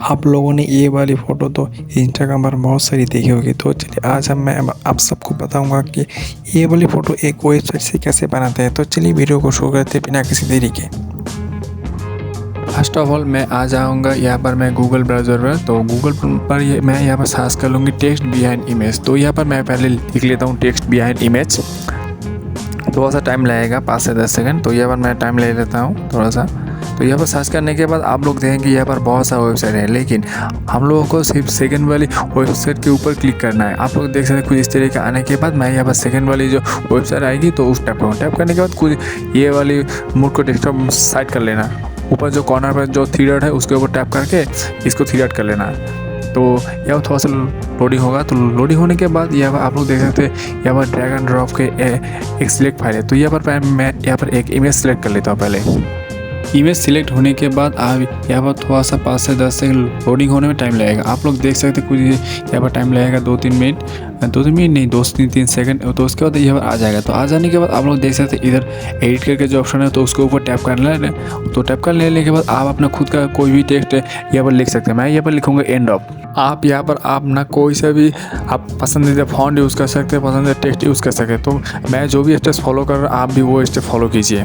आप लोगों ने ये वाली फ़ोटो तो इंस्टाग्राम पर बहुत सारी देखी होगी। तो चलिए आज मैं आप सबको बताऊंगा कि ये वाली फ़ोटो एक वेबसाइट से कैसे बनाते हैं। तो चलिए वीडियो को शुरू करते बिना किसी देरी के। फर्स्ट ऑफ ऑल मैं आ जाऊंगा यहाँ पर मैं गूगल ब्राउज़र पर। तो गूगल पर मैं यहाँ पर सर्च कर लूँगी टेक्स्ट बिहाइंड इमेज। तो यहाँ पर मैं पहले लिख लेता हूँ टेक्स्ट बिहाइंड इमेज। थोड़ा सा टाइम लगेगा 5 से 10 सेकंड। तो यहाँ पर मैं टाइम ले लेता हूँ थोड़ा सा। तो यहाँ पर सर्च करने के बाद आप लोग देखेंगे यहाँ पर बहुत सारा वेबसाइट है, लेकिन हम लोगों को सिर्फ सेकंड वाली वेबसाइट के ऊपर क्लिक करना है। आप लोग देख सकते हैं कुछ इस तरीके आने के बाद मैं यहाँ पर सेकंड वाली जो वेबसाइट आएगी तो उस टैप करने के बाद कुछ ये वाली मूड को डेस्कटॉप साइड कर लेना। ऊपर जो कॉर्नर पर जो थ्री डॉट है उसके ऊपर टैप करके इसको थ्री डॉट कर लेना है। तो यहाँ थोड़ा सा लोडिंग होगा। तो लोडिंग होने के बाद यहाँ पर आप लोग देख सकते हैं यहाँ पर ड्रैग एंड ड्रॉप के एक सिलेक्ट फाइल है। तो यहाँ पर मैं यहाँ पर एक इमेज सेलेक्ट कर लेता हूँ। पहले इमेज सिलेक्ट होने के बाद आप यहाँ पर थोड़ा सा 5 से 10 सेकंड लोडिंग होने में टाइम लगेगा। आप लोग देख सकते हैं कुछ यहाँ पर टाइम लगेगा 2-3 मिनट, 2-3 मिनट नहीं 2-3 सेकंड। तो उसके बाद यहाँ पर आ जाएगा। तो आ जाने के बाद आप लोग देख सकते हैं इधर एडिट करके जो ऑप्शन है तो उसके ऊपर टैप कर लेना। तो टैप कर लेने के बाद आप अपना खुद का कोई भी टेक्स्ट यहाँ पर लिख सकते हैं। मैं यहाँ पर लिखूँगा एंड ऑफ। आप यहाँ पर आप ना कोई सा भी आप पसंदीदा फॉन्ट यूज़ कर सकते हैं, पसंदीदा टेक्स्ट यूज़ कर सकते हैं। तो मैं जो भी स्टेप्स फॉलो कर रहा हूँ आप भी वो स्टेप फॉलो कीजिए।